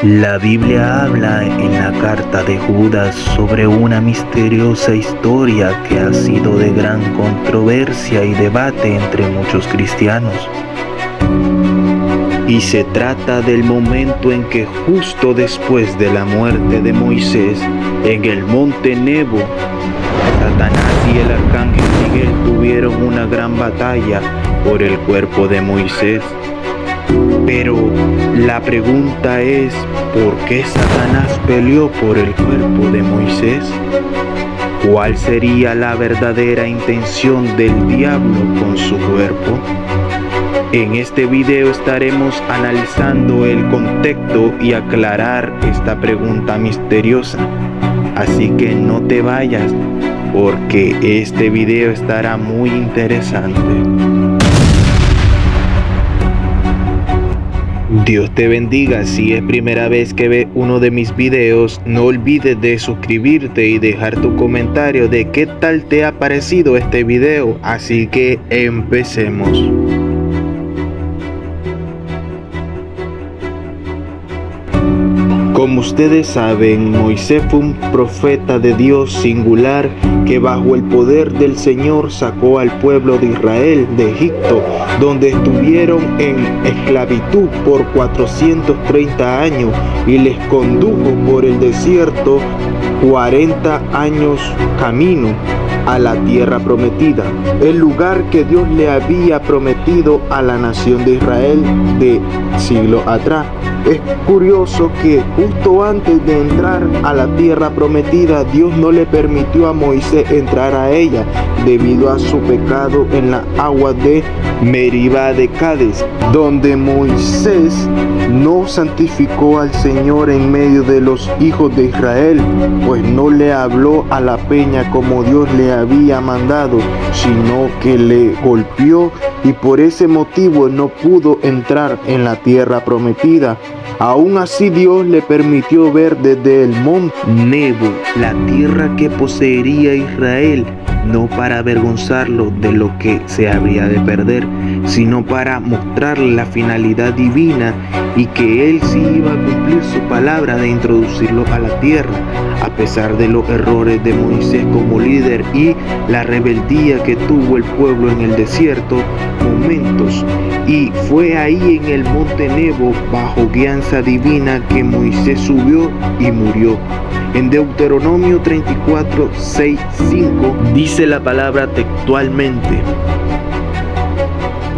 La Biblia habla en la carta de Judas sobre una misteriosa historia que ha sido de gran controversia y debate entre muchos cristianos. Y se trata del momento en que justo después de la muerte de Moisés en el monte Nebo, Satanás y el arcángel Miguel tuvieron una gran batalla por el cuerpo de Moisés. Pero la pregunta es, ¿por qué Satanás peleó por el cuerpo de Moisés? ¿Cuál sería la verdadera intención del diablo con su cuerpo? En este video estaremos analizando el contexto y aclarar esta pregunta misteriosa. Así que no te vayas, porque este video estará muy interesante. Dios te bendiga. Si es primera vez que ves uno de mis videos, no olvides de suscribirte y dejar tu comentario de qué tal te ha parecido este video. Así que empecemos. Como ustedes saben, Moisés fue un profeta de Dios singular que bajo el poder del Señor sacó al pueblo de Israel de Egipto, donde estuvieron en esclavitud por 430 años, y les condujo por el desierto 40 años camino a la tierra prometida, el lugar que Dios le había prometido a la nación de Israel de siglos atrás. Es curioso que justo antes de entrar a la tierra prometida, Dios no le permitió a Moisés entrar a ella debido a su pecado en la agua de Meribá de Cades, donde Moisés no santificó al Señor en medio de los hijos de Israel, pues no le habló a la peña como Dios le había mandado, sino que le golpeó, y por ese motivo no pudo entrar en la tierra prometida. Aún así, Dios le permitió ver desde el monte Nebo la tierra que poseería Israel, no para avergonzarlo de lo que se habría de perder, sino para mostrarle la finalidad divina y que él sí iba a cumplir su palabra de introducirlo a la tierra, a pesar de los errores de Moisés como líder y la rebeldía que tuvo el pueblo en el desierto momentos. Y fue ahí en el monte Nebo, bajo guianza divina, que Moisés subió y murió. En Deuteronomio 34, 6, 5 dice la palabra textualmente: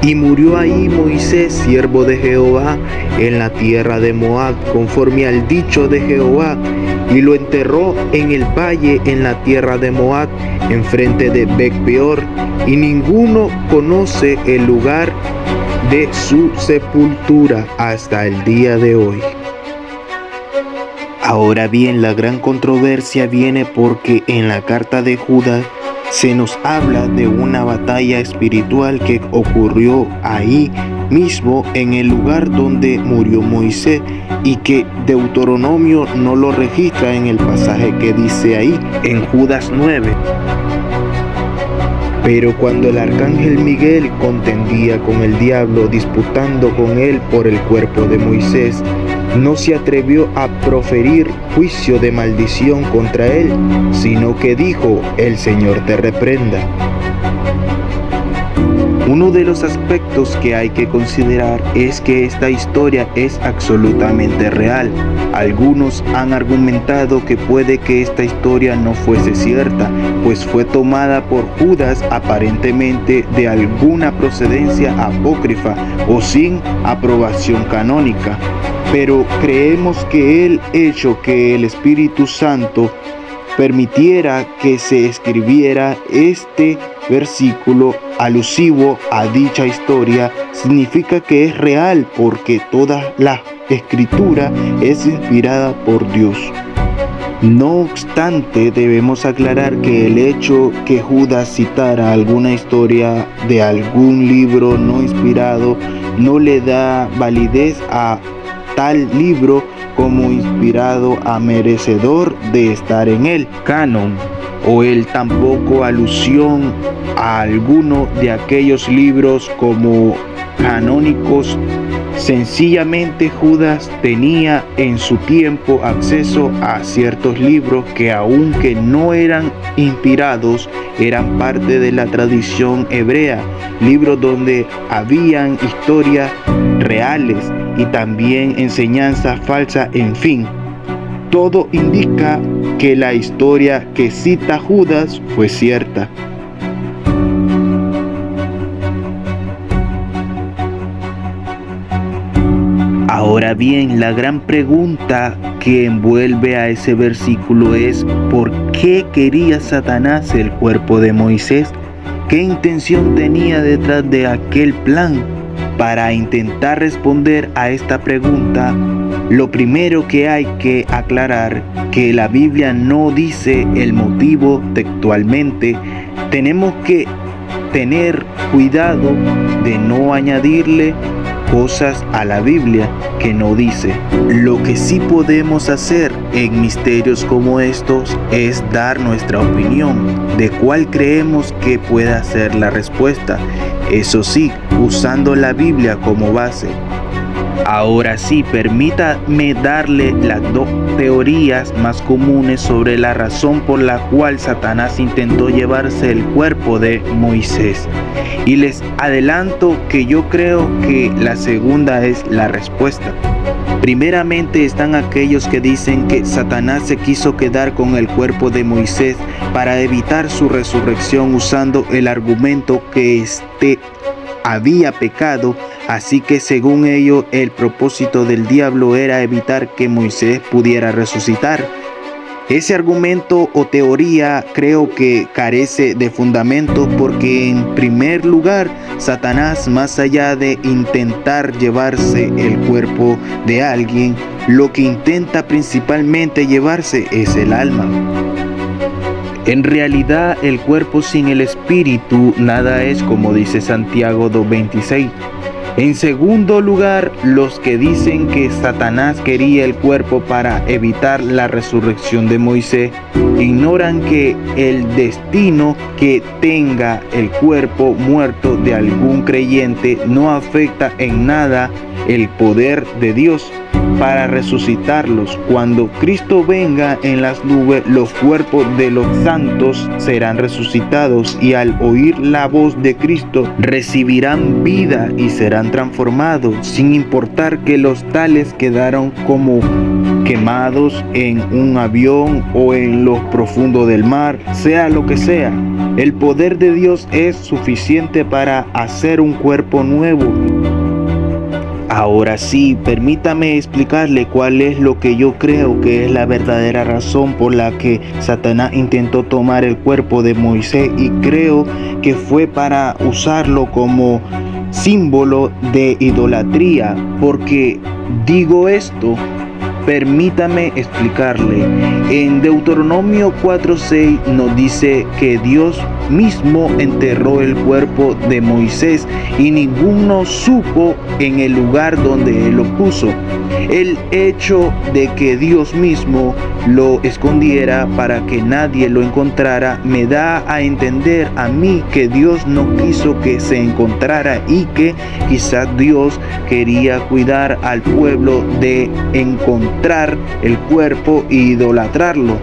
y murió ahí Moisés, siervo de Jehová, en la tierra de Moab, conforme al dicho de Jehová, y lo enterró en el valle en la tierra de Moab, enfrente de Bet-peor, y ninguno conoce el lugar de su sepultura hasta el día de hoy. Ahora bien, la gran controversia viene porque en la carta de Judas se nos habla de una batalla espiritual que ocurrió ahí mismo en el lugar donde murió Moisés, y que Deuteronomio no lo registra en el pasaje que dice ahí en Judas 9. Pero cuando el arcángel Miguel contendía con el diablo, disputando con él por el cuerpo de Moisés, no se atrevió a proferir juicio de maldición contra él, sino que dijo: el Señor te reprenda. Uno de los aspectos que hay que considerar es que esta historia es absolutamente real. Algunos han argumentado que puede que esta historia no fuese cierta, pues fue tomada por Judas aparentemente de alguna procedencia apócrifa o sin aprobación canónica. Pero creemos que el hecho que el Espíritu Santo permitiera que se escribiera este versículo alusivo a dicha historia significa que es real, porque toda la escritura es inspirada por Dios. No obstante, debemos aclarar que el hecho que Judas citara alguna historia de algún libro no inspirado no le da validez a tal libro como inspirado a merecedor de estar en el canon, o él tampoco alusión a alguno de aquellos libros como canónicos. Sencillamente Judas tenía en su tiempo acceso a ciertos libros que, aunque no eran inspirados, eran parte de la tradición hebrea, libros donde habían historias reales y también enseñanzas falsas, en fin. Todo indica que la historia que cita Judas fue cierta. Ahora bien, la gran pregunta que envuelve a ese versículo es: ¿por qué quería Satanás el cuerpo de Moisés? ¿Qué intención tenía detrás de aquel plan? Para intentar responder a esta pregunta, lo primero que hay que aclarar que la Biblia no dice el motivo textualmente. Tenemos que tener cuidado de no añadirle cosas a la Biblia que no dice. Lo que sí podemos hacer en misterios como estos es dar nuestra opinión de cuál creemos que pueda ser la respuesta, eso sí, usando la Biblia como base. Ahora sí, permítame darle las dos teorías más comunes sobre la razón por la cual Satanás intentó llevarse el cuerpo de Moisés. Y les adelanto que yo creo que la segunda es la respuesta. Primeramente están aquellos que dicen que Satanás se quiso quedar con el cuerpo de Moisés para evitar su resurrección, usando el argumento que éste había pecado. Así que según ellos, el propósito del diablo era evitar que Moisés pudiera resucitar. Ese argumento o teoría creo que carece de fundamento, porque en primer lugar, Satanás, más allá de intentar llevarse el cuerpo de alguien, lo que intenta principalmente llevarse es el alma. En realidad, el cuerpo sin el espíritu nada es, como dice Santiago 2:26. En segundo lugar, los que dicen que Satanás quería el cuerpo para evitar la resurrección de Moisés ignoran que el destino que tenga el cuerpo muerto de algún creyente no afecta en nada el poder de Dios para resucitarlos. Cuando Cristo venga en las nubes, los cuerpos de los santos serán resucitados y al oír la voz de Cristo recibirán vida y serán transformados, sin importar que los tales quedaron como quemados en un avión o en lo profundo del mar, sea lo que sea. El poder de Dios es suficiente para hacer un cuerpo nuevo. Ahora sí, permítame explicarle cuál es lo que yo creo que es la verdadera razón por la que Satanás intentó tomar el cuerpo de Moisés, y creo que fue para usarlo como símbolo de idolatría. Porque digo esto, permítame explicarle. En Deuteronomio 4:6 nos dice que Dios mismo enterró el cuerpo de Moisés y ninguno supo en el lugar donde él lo puso. El hecho de que Dios mismo lo escondiera para que nadie lo encontrara me da a entender a mí que Dios no quiso que se encontrara, y que quizás Dios quería cuidar al pueblo de encontrar el cuerpo e idolatrarlo.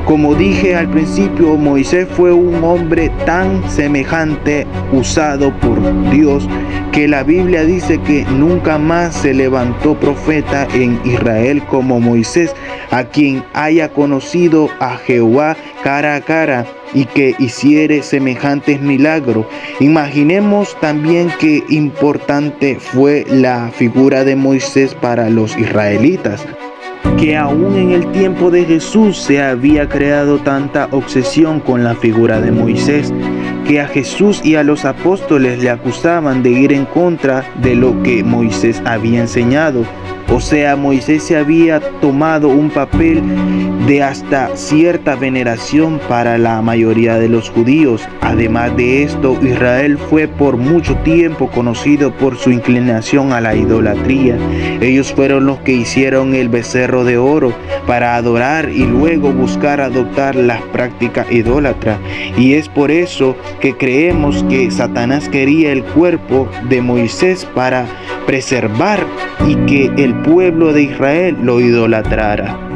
Como dije al principio, Moisés fue un hombre tan semejante, usado por Dios, que la Biblia dice que nunca más se levantó profeta en Israel como Moisés, a quien haya conocido a Jehová cara a cara y que hiciere semejantes milagros. Imaginemos también qué importante fue la figura de Moisés para los israelitas, que aún en el tiempo de Jesús se había creado tanta obsesión con la figura de Moisés, que a Jesús y a los apóstoles le acusaban de ir en contra de lo que Moisés había enseñado. O sea, Moisés se había tomado un papel de hasta cierta veneración para la mayoría de los judíos. Además de esto, Israel fue por mucho tiempo conocido por su inclinación a la idolatría. Ellos fueron los que hicieron el becerro de oro para adorar y luego buscar adoptar las prácticas idólatras. Y es por eso que creemos que Satanás quería el cuerpo de Moisés para preservar y que el pueblo de Israel lo idolatrara.